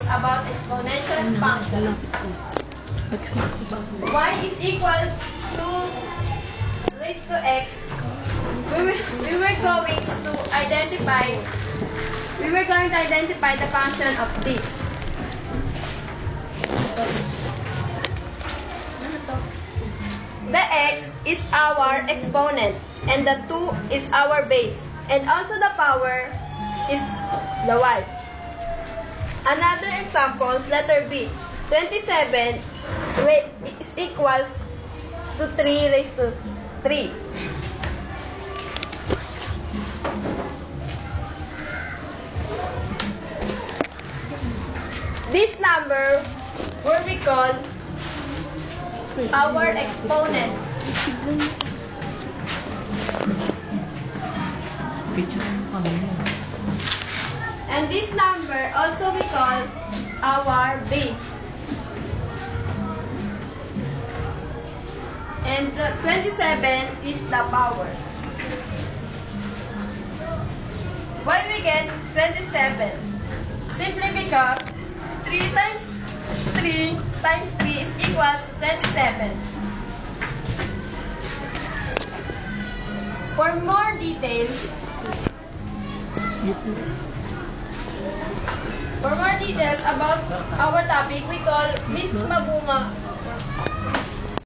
About exponential functions. Y is equal to raised to x. We were going to identify the function of this. The x is our exponent and the 2 is our base, and also the power is the y. Another examples, letter B. 27 is equals to 3 raised to 3. This number will be called our exponent. And this number also we call our base. And the 27 is the power. Why we get 27? Simply because 3 times 3 times 3 is equals to 27. For more details about our topic, we call Miss Mabunga